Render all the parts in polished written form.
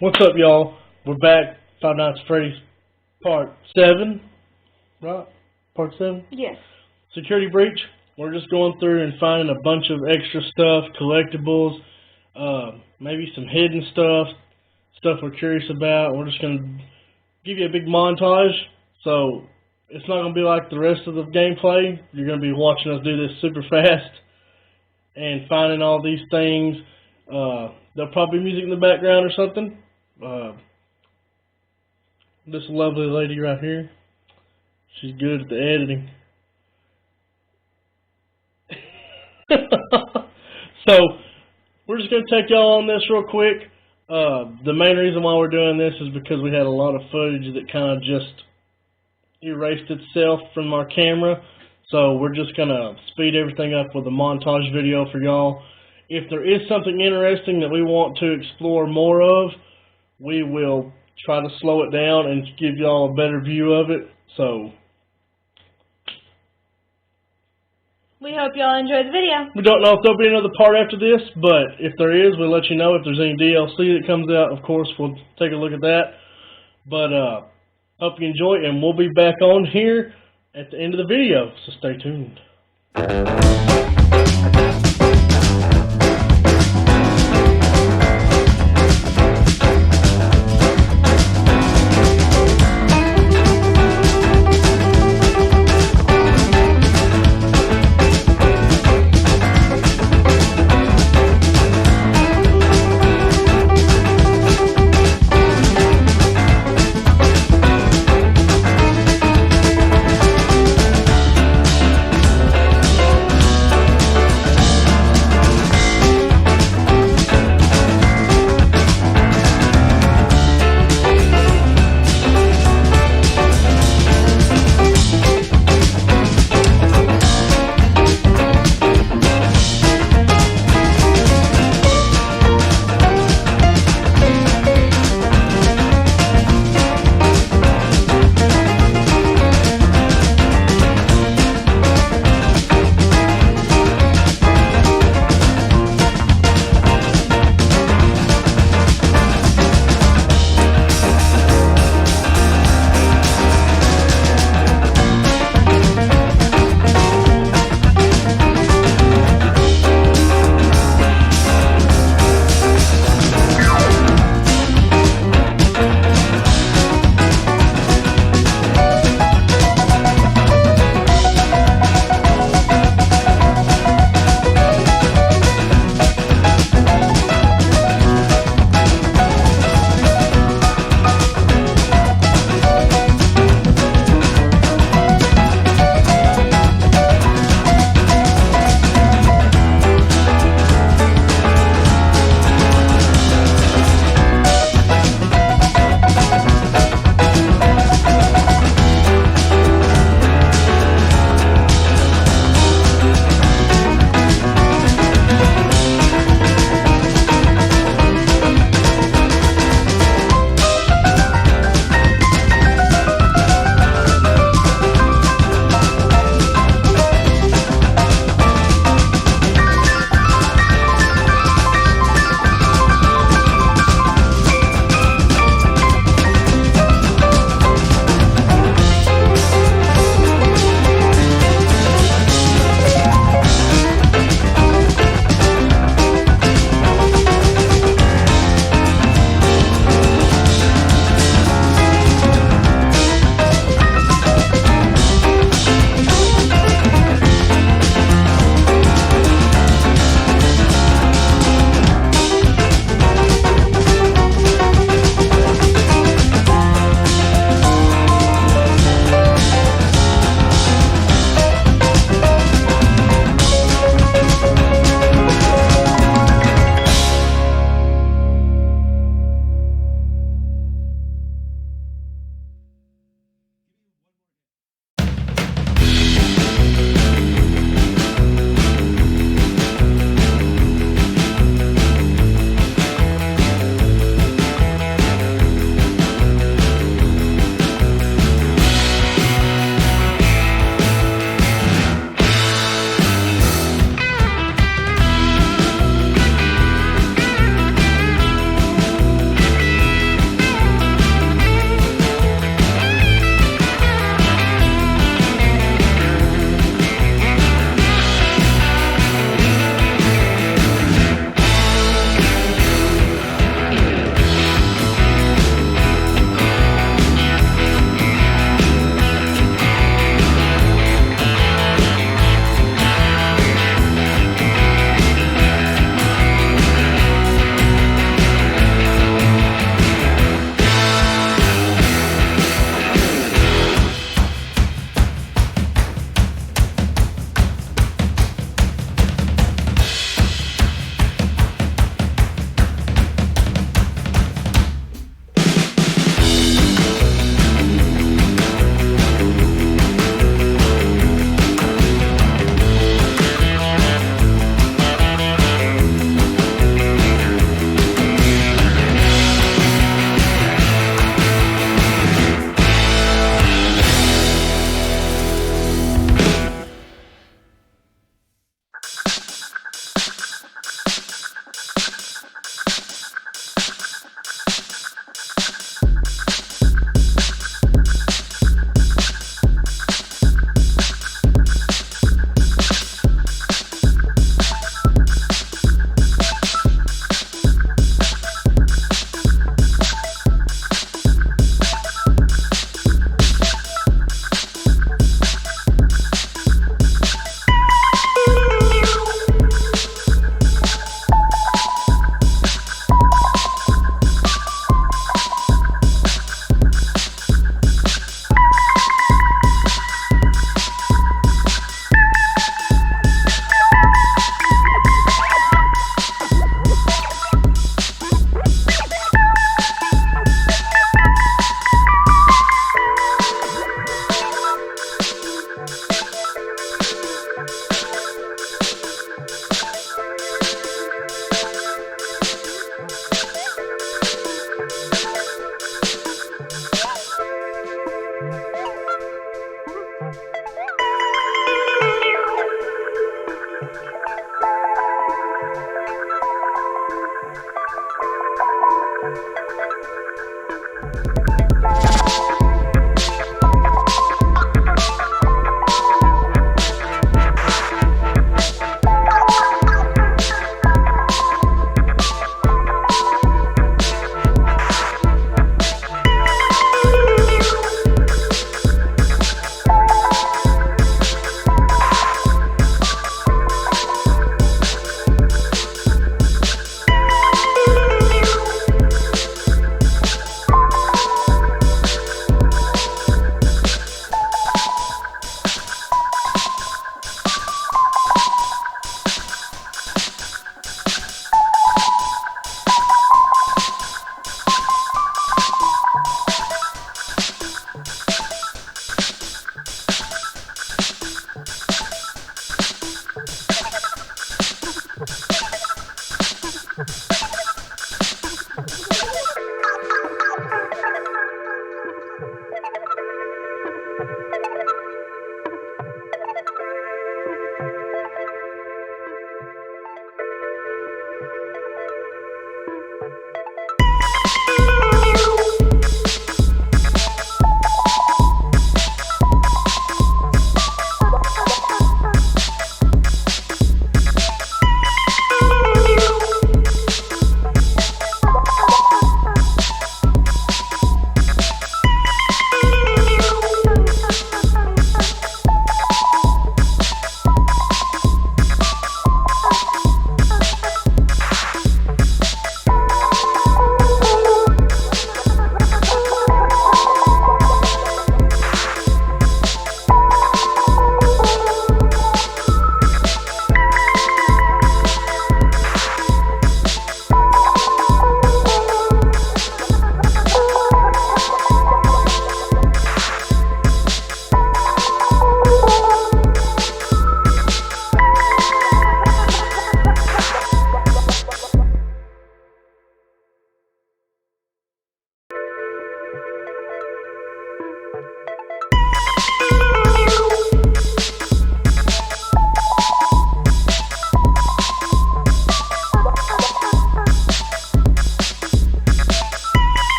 What's up, y'all? We're back. Five Nights at Freddy's Part 7, right? Part 7? Yes. Security Breach. We're just going through and finding a bunch of extra stuff, collectibles, maybe some hidden stuff we're curious about. We're just going to give you a big montage, so it's not going to be like the rest of the gameplay. You're going to be watching us do this super fast and finding all these things. There'll probably be music in the background or something. This lovely lady right here, she's good at the editing. So, we're just going to take y'all on this real quick. The main reason why we're doing this is because we had a lot of footage that kind of just erased itself from our camera. So, we're just going to speed everything up with a montage video for y'all. If there is something interesting that we want to explore more of, we will try to slow it down and give y'all a better view of it. So, we hope y'all enjoy the video. we don't know if there'll be another part after this, but if there is, we'll let you know. If there's any DLC that comes out, of course, we'll take a look at that. But, hope you enjoy, and we'll be back on here at the end of the video, so stay tuned.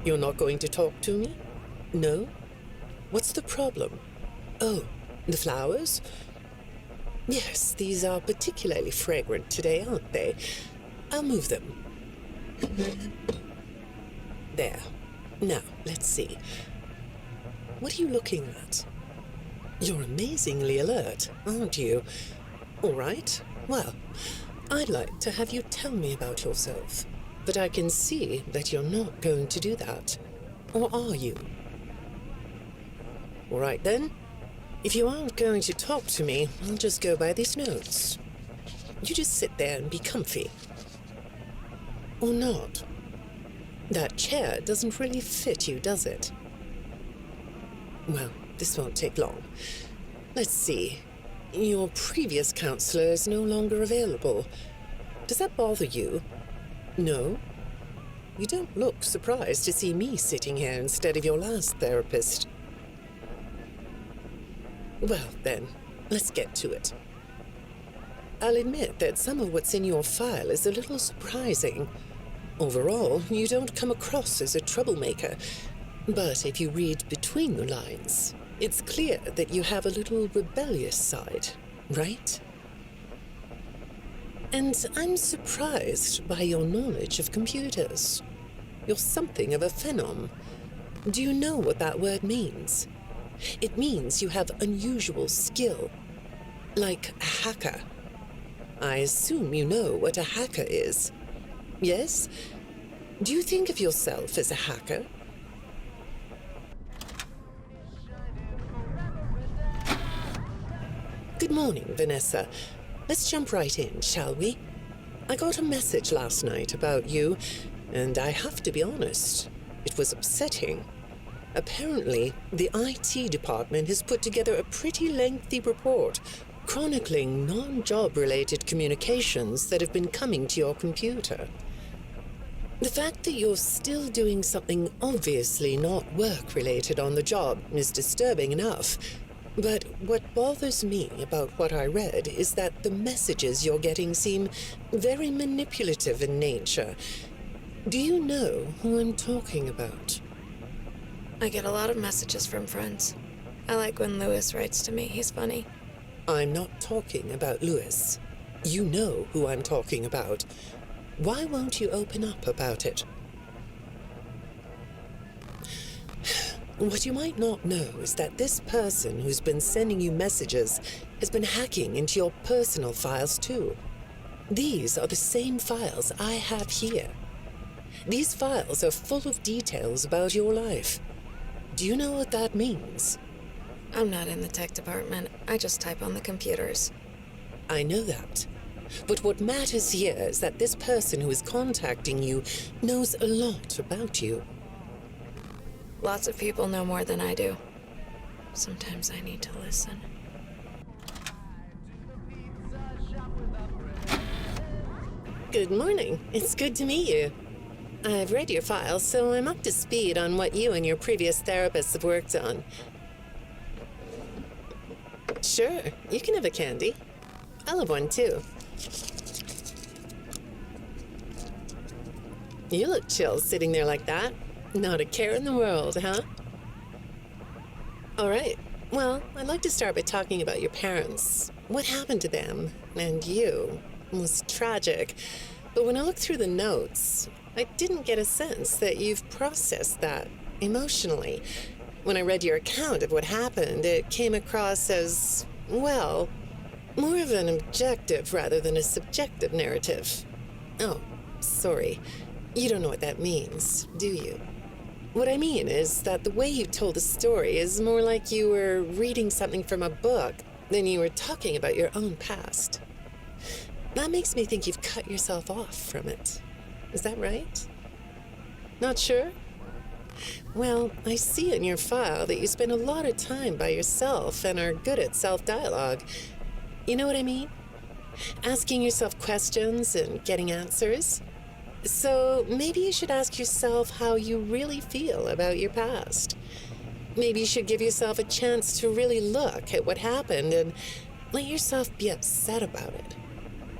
You're not going to talk to me? No? What's the problem? Oh, the flowers? Yes, these are particularly fragrant today, aren't they? I'll move them. There. Now, let's see. What are you looking at? You're amazingly alert, aren't you? All right. Well, I'd like to have you tell me about yourself. But I can see that you're not going to do that. Or are you? All right, then. If you aren't going to talk to me, I'll just go by these notes. You just sit there and be comfy. Or not. That chair doesn't really fit you, does it? Well, this won't take long. Let's see. Your previous counselor is no longer available. Does that bother you? No? You don't look surprised to see me sitting here instead of your last therapist. Well, then, let's get to it. I'll admit that some of what's in your file is a little surprising. Overall, you don't come across as a troublemaker. But if you read between the lines, it's clear that you have a little rebellious side, right? And I'm surprised by your knowledge of computers. You're something of a phenom. Do you know what that word means? It means you have unusual skill. Like a hacker. I assume you know what a hacker is. Yes? Do you think of yourself as a hacker? Good morning, Vanessa. Let's jump right in, shall we? I got a message last night about you, and I have to be honest, it was upsetting. Apparently, the IT department has put together a pretty lengthy report chronicling non-job-related communications that have been coming to your computer. The fact that you're still doing something obviously not work-related on the job is disturbing enough. But what bothers me about what I read is that the messages you're getting seem very manipulative in nature. Do you know who I'm talking about? I get a lot of messages from friends. I like when Lewis writes to me. He's funny. I'm not talking about Lewis. You know who I'm talking about. Why won't you open up about it? What you might not know is that this person who's been sending you messages has been hacking into your personal files too. These are the same files I have here. These files are full of details about your life. Do you know what that means? I'm not in the tech department. I just type on the computers. I know that. But what matters here is that this person who is contacting you knows a lot about you. Lots of people know more than I do. Sometimes I need to listen. Good morning. It's good to meet you. I've read your file, so I'm up to speed on what you and your previous therapists have worked on. Sure, you can have a candy. I'll have one too. You look chill sitting there like that. Not a care in the world, huh? All right. Well, I'd like to start by talking about your parents. What happened to them and you was tragic. But when I looked through the notes, I didn't get a sense that you've processed that emotionally. When I read your account of what happened, it came across as, well, more of an objective rather than a subjective narrative. Oh, sorry. You don't know what that means, do you? What I mean is that the way you told the story is more like you were reading something from a book than you were talking about your own past. That makes me think you've cut yourself off from it. Is that right? Not sure? Well, I see in your file that you spend a lot of time by yourself and are good at self-dialogue. You know what I mean? Asking yourself questions and getting answers. So maybe you should ask yourself how you really feel about your past. Maybe you should give yourself a chance to really look at what happened and let yourself be upset about it,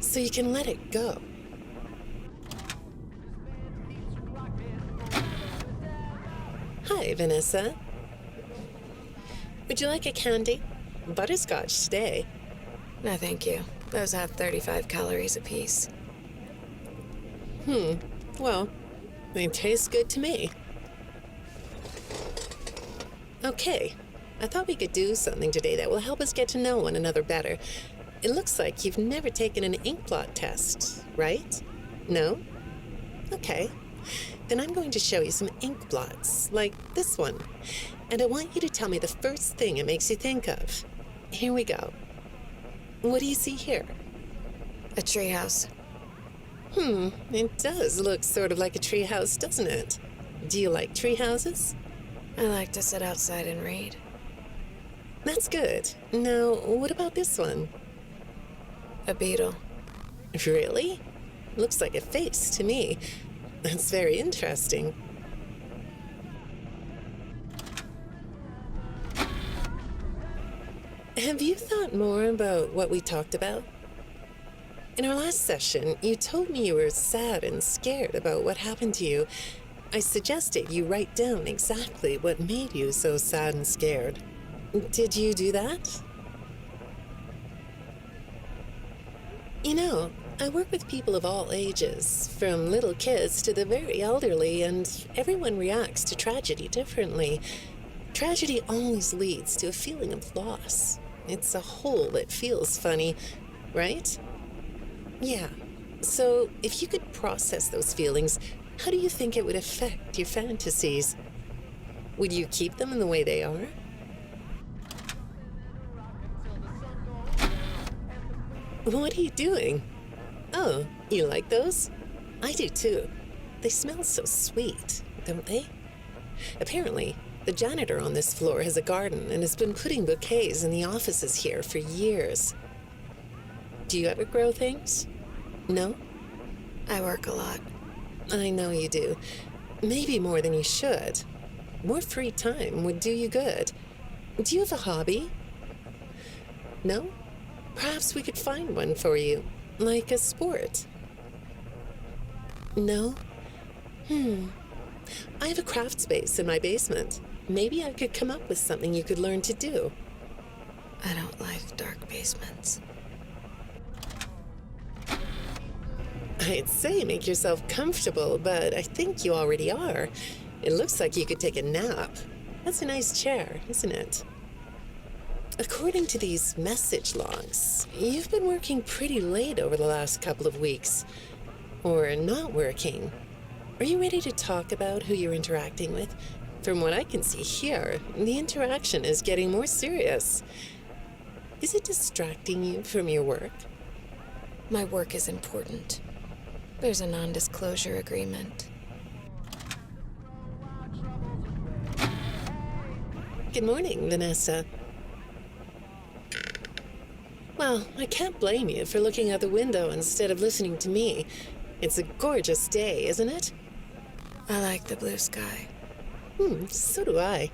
so you can let it go. Hi, Vanessa. Would you like a candy? Butterscotch today. No, thank you. Those have 35 calories apiece. Well, they taste good to me. Okay, I thought we could do something today that will help us get to know one another better. It looks like you've never taken an ink blot test, right? No? Okay. Then I'm going to show you some ink blots, like this one. And I want you to tell me the first thing it makes you think of. Here we go. What do you see here? A treehouse. It does look sort of like a treehouse, doesn't it? Do you like treehouses? I like to sit outside and read. That's good. Now, what about this one? A beetle. Really? Looks like a face to me. That's very interesting. Have you thought more about what we talked about? In our last session, you told me you were sad and scared about what happened to you. I suggested you write down exactly what made you so sad and scared. Did you do that? You know, I work with people of all ages, from little kids to the very elderly, and everyone reacts to tragedy differently. Tragedy always leads to a feeling of loss. It's a hole that feels funny, right? Yeah. So, if you could process those feelings, how do you think it would affect your fantasies? Would you keep them in the way they are? What are you doing? Oh, you like those? I do too. They smell so sweet, don't they? Apparently, the janitor on this floor has a garden and has been putting bouquets in the offices here for years. Do you ever grow things? No? I work a lot. I know you do. Maybe more than you should. More free time would do you good. Do you have a hobby? No? Perhaps we could find one for you, like a sport. No? I have a craft space in my basement. Maybe I could come up with something you could learn to do. I don't like dark basements. I'd say make yourself comfortable, but I think you already are. It looks like you could take a nap. That's a nice chair, isn't it? According to these message logs, you've been working pretty late over the last couple of weeks. Or not working. Are you ready to talk about who you're interacting with? From what I can see here, the interaction is getting more serious. Is it distracting you from your work? My work is important. There's a non-disclosure agreement. Good morning, Vanessa. Well, I can't blame you for looking out the window instead of listening to me. It's a gorgeous day, isn't it? I like the blue sky. So do I.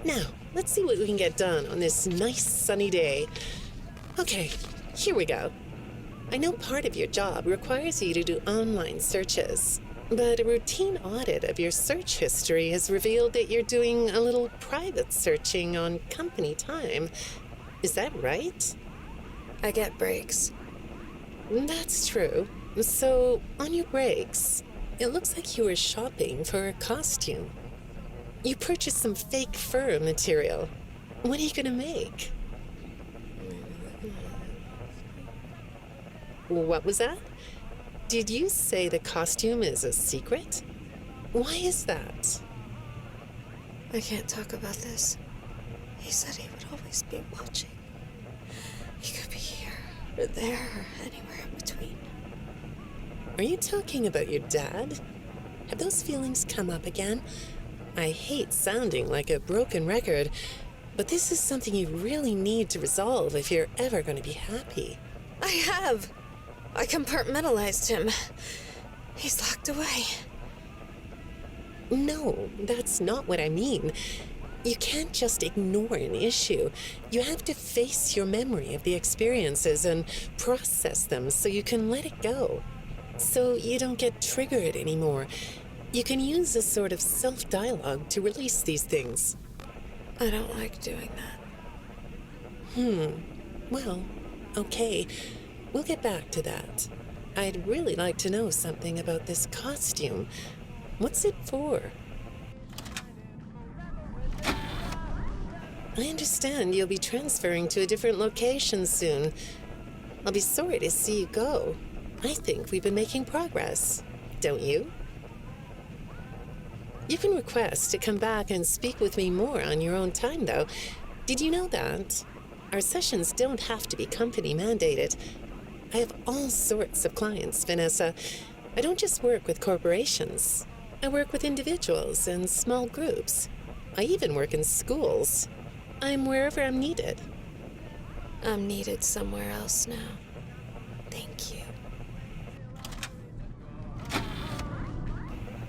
Now, let's see what we can get done on this nice sunny day. Okay, here we go. I know part of your job requires you to do online searches, but a routine audit of your search history has revealed that you're doing a little private searching on company time. Is that right? I get breaks. That's true. So, on your breaks, it looks like you were shopping for a costume. You purchased some fake fur material. What are you gonna make? What was that? Did you say the costume is a secret? Why is that? I can't talk about this. He said he would always be watching. He could be here, or there, or anywhere in between. Are you talking about your dad? Have those feelings come up again? I hate sounding like a broken record, but this is something you really need to resolve if you're ever going to be happy. I have! I compartmentalized him. He's locked away. No, that's not what I mean. You can't just ignore an issue. You have to face your memory of the experiences and process them so you can let it go. So you don't get triggered anymore. You can use a sort of self-dialogue to release these things. I don't like doing that. Well, okay. We'll get back to that. I'd really like to know something about this costume. What's it for? I understand you'll be transferring to a different location soon. I'll be sorry to see you go. I think we've been making progress, don't you? You can request to come back and speak with me more on your own time, though. Did you know that? Our sessions don't have to be company mandated. I have all sorts of clients, Vanessa. I don't just work with corporations. I work with individuals and small groups. I even work in schools. I'm wherever I'm needed. I'm needed somewhere else now. Thank you.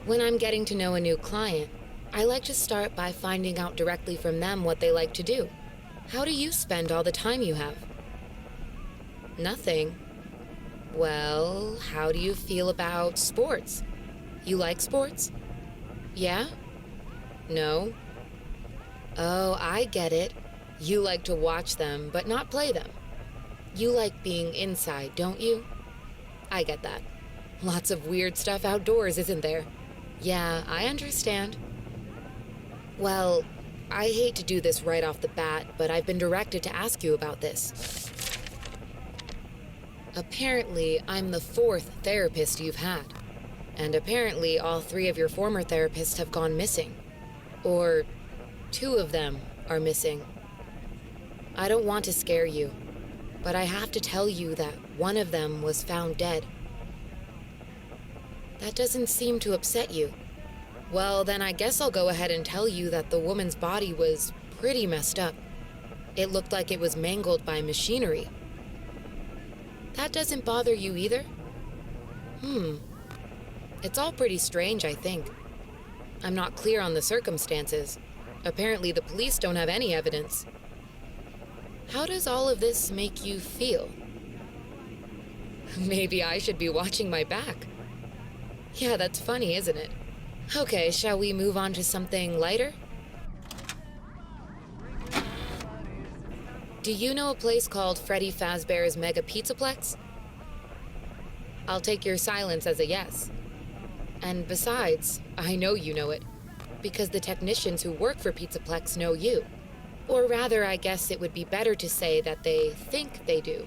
When I'm getting to know a new client, I like to start by finding out directly from them what they like to do. How do you spend all the time you have? Nothing. Well, how do you feel about sports? You like sports? Yeah? No? Oh, I get it. You like to watch them, but not play them. You like being inside, don't you? I get that. Lots of weird stuff outdoors, isn't there? Yeah, I understand. Well, I hate to do this right off the bat, but I've been directed to ask you about this. Apparently, I'm the 4th therapist you've had. And apparently, all 3 of your former therapists have gone missing. Or 2 of them are missing. I don't want to scare you, but I have to tell you that one of them was found dead. That doesn't seem to upset you. Well, then I guess I'll go ahead and tell you that the woman's body was pretty messed up. It looked like it was mangled by machinery. That doesn't bother you either? It's all pretty strange, I think. I'm not clear on the circumstances. Apparently the police don't have any evidence. How does all of this make you feel? Maybe I should be watching my back. Yeah, that's funny, isn't it? Okay, shall we move on to something lighter? Do you know a place called Freddy Fazbear's Mega Pizzaplex? I'll take your silence as a yes. And besides, I know you know it, because the technicians who work for Pizzaplex know you. Or rather, I guess it would be better to say that they think they do.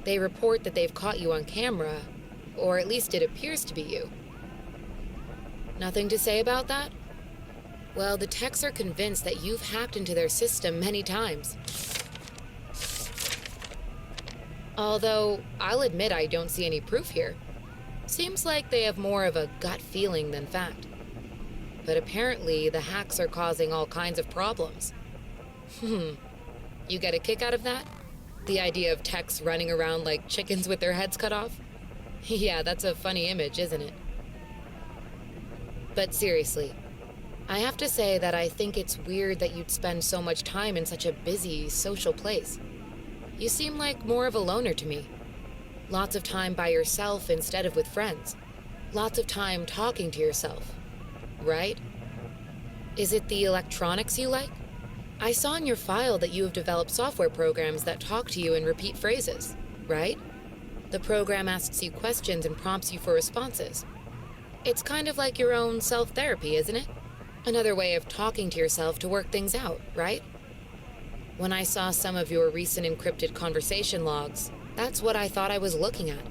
They report that they've caught you on camera, or at least it appears to be you. Nothing to say about that? Well, the techs are convinced that you've hacked into their system many times. Although, I'll admit I don't see any proof here. Seems like they have more of a gut feeling than fact. But apparently, the hacks are causing all kinds of problems. You get a kick out of that? The idea of techs running around like chickens with their heads cut off? Yeah, that's a funny image, isn't it? But seriously, I have to say that I think it's weird that you'd spend so much time in such a busy, social place. You seem like more of a loner to me. Lots of time by yourself instead of with friends. Lots of time talking to yourself. Right? Is it the electronics you like? I saw in your file that you have developed software programs that talk to you in repeat phrases, right? The program asks you questions and prompts you for responses. It's kind of like your own self-therapy, isn't it? Another way of talking to yourself to work things out, right? When I saw some of your recent encrypted conversation logs, that's what I thought I was looking at.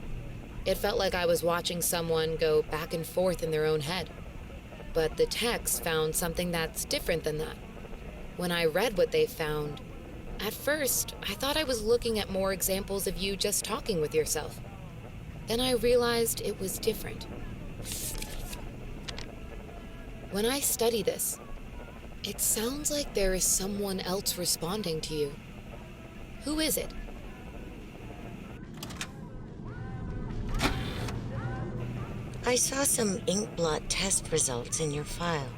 It felt like I was watching someone go back and forth in their own head. But the techs found something that's different than that. When I read what they found, at first, I thought I was looking at more examples of you just talking with yourself. Then I realized it was different. When I study this, it sounds like there is someone else responding to you. Who is it? I saw some ink blot test results in your file.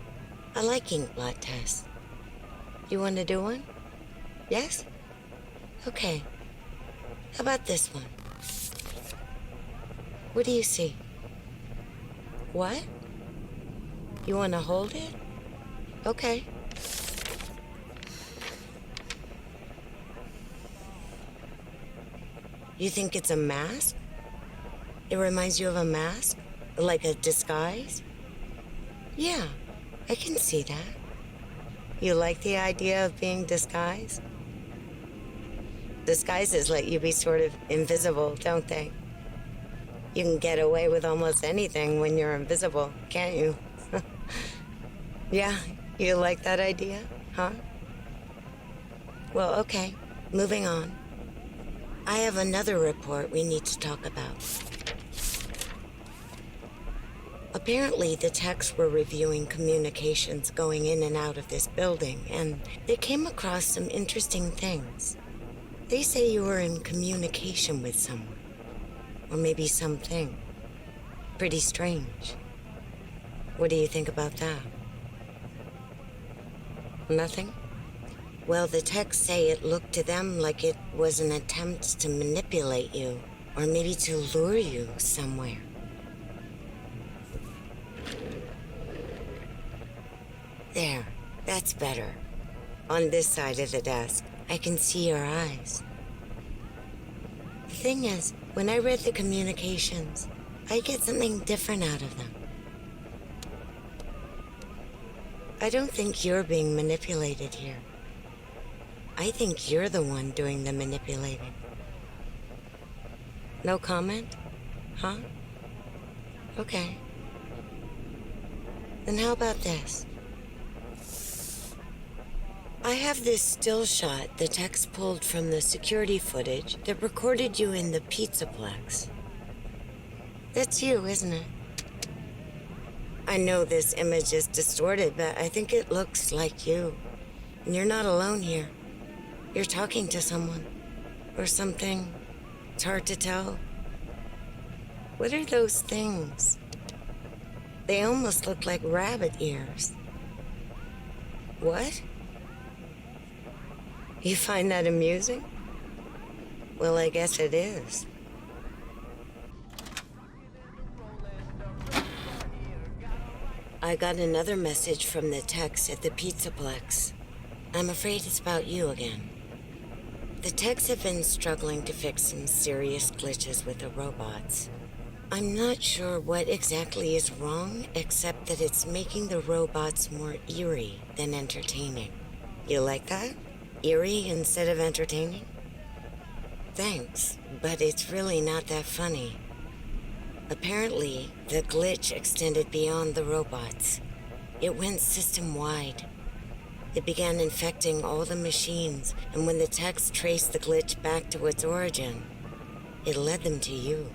I like ink blot tests. You want to do one? Yes? Okay. How about this one? What do you see? What? You want to hold it? Okay. You think it's a mask? It reminds you of a mask? Like a disguise? Yeah, I can see that. You like the idea of being disguised? Disguises let you be sort of invisible, don't they? You can get away with almost anything when you're invisible, can't you? Yeah, you like that idea, huh? Well, okay, moving on. I have another report we need to talk about. Apparently, the techs were reviewing communications going in and out of this building, and they came across some interesting things. They say you were in communication with someone, or maybe something. Pretty strange. What do you think about that? Nothing? Well, the techs say it looked to them like it was an attempt to manipulate you, or maybe to lure you somewhere. There, that's better. On this side of the desk, I can see your eyes. The thing is, when I read the communications, I get something different out of them. I don't think you're being manipulated here. I think you're the one doing the manipulating. No comment? Huh? Okay. Then how about this? I have this still shot the techs pulled from the security footage that recorded you in the Pizzaplex. That's you, isn't it? I know this image is distorted, but I think it looks like you. And you're not alone here. You're talking to someone. Or something. It's hard to tell. What are those things? They almost look like rabbit ears. What? You find that amusing? Well, I guess it is. I got another message from the techs at the Pizzaplex. I'm afraid it's about you again. The techs have been struggling to fix some serious glitches with the robots. I'm not sure what exactly is wrong, except that it's making the robots more eerie than entertaining. You like that? Eerie instead of entertaining? Thanks, but it's really not that funny. Apparently, the glitch extended beyond the robots. It went system-wide. It began infecting all the machines, and when the techs traced the glitch back to its origin, it led them to you.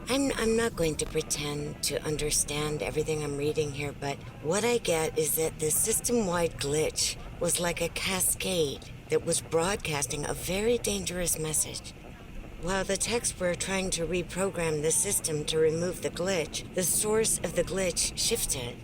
I'm not going to pretend to understand everything I'm reading here, but what I get is that the system-wide glitch was like a cascade that was broadcasting a very dangerous message. While the techs were trying to reprogram the system to remove the glitch, the source of the glitch shifted.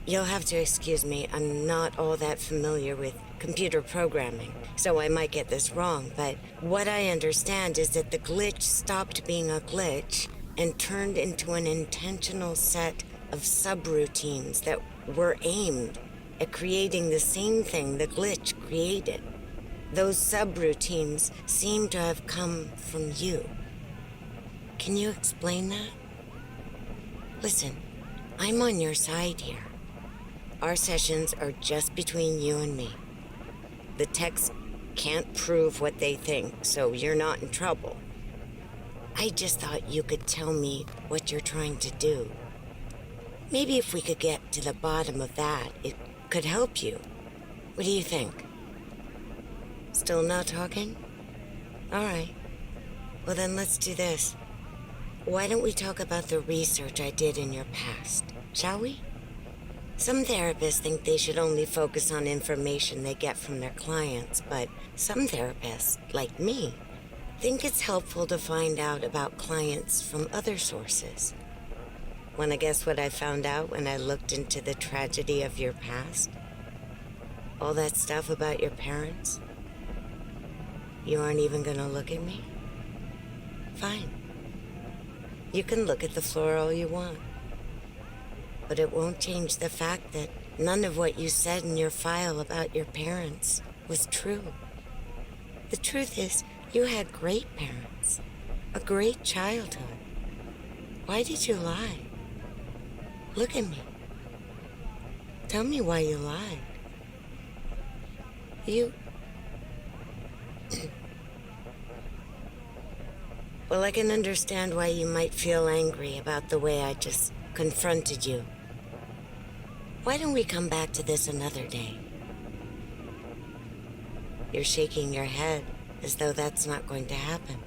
You'll have to excuse me, I'm not all that familiar with computer programming, so I might get this wrong, but what I understand is that the glitch stopped being a glitch and turned into an intentional set of subroutines that were aimed at creating the same thing the glitch created. Those subroutines seem to have come from you. Can you explain that? Listen, I'm on your side here. Our sessions are just between you and me. The techs can't prove what they think, so you're not in trouble. I just thought you could tell me what you're trying to do. Maybe if we could get to the bottom of that, it could help you. What do you think? Still not talking? All right. Well, then let's do this. Why don't we talk about the research I did in your past, shall we? Some therapists think they should only focus on information they get from their clients, but some therapists, like me, think it's helpful to find out about clients from other sources. Wanna guess what I found out when I looked into the tragedy of your past? All that stuff about your parents? You aren't even gonna look at me? Fine. You can look at the floor all you want. but it won't change the fact that none of what you said in your file about your parents was true. The truth is, you had great parents, a great childhood. Why did you lie? Look at me. Tell me why you lied. You... Well, I can understand why you might feel angry about the way I just confronted you. Why don't we come back to this another day? You're shaking your head as though that's not going to happen.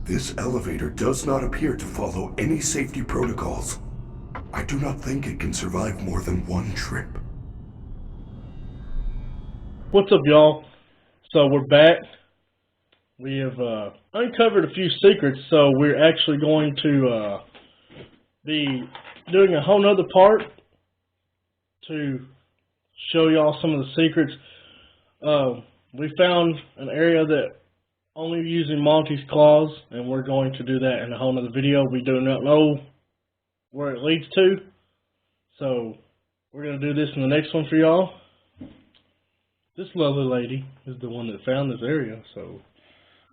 This elevator does not appear to follow any safety protocols. I do not think it can survive more than one trip. What's up, y'all? So we're back. We have uncovered a few secrets, so we're actually going to be doing a whole nother part to show y'all some of the secrets. We found an area that only using Monty's claws, and we're going to do that in a whole nother video. We do not know where it leads to, so we're going to do this in the next one for y'all. This lovely lady is the one that found this area, so...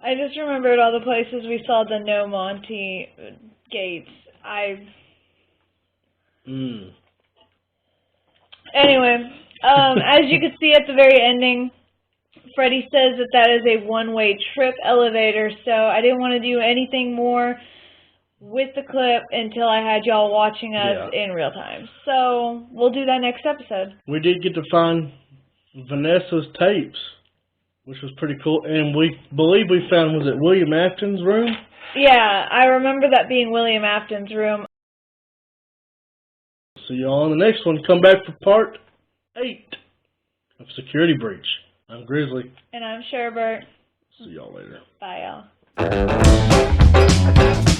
I just remembered all the places we saw the No Monty gates. Anyway, as you can see at the very ending, Freddy says that that is a one-way trip elevator, so I didn't want to do anything more with the clip until I had y'all watching us in real time. So we'll do that next episode. We did get to find Vanessa's tapes, which was pretty cool, and we believe we found, was it William Afton's room? Yeah, I remember that being William Afton's room. See y'all on the next one. Come back for part 8 of Security Breach. I'm Grizzly. And I'm Sherbert. See y'all later. Bye, y'all.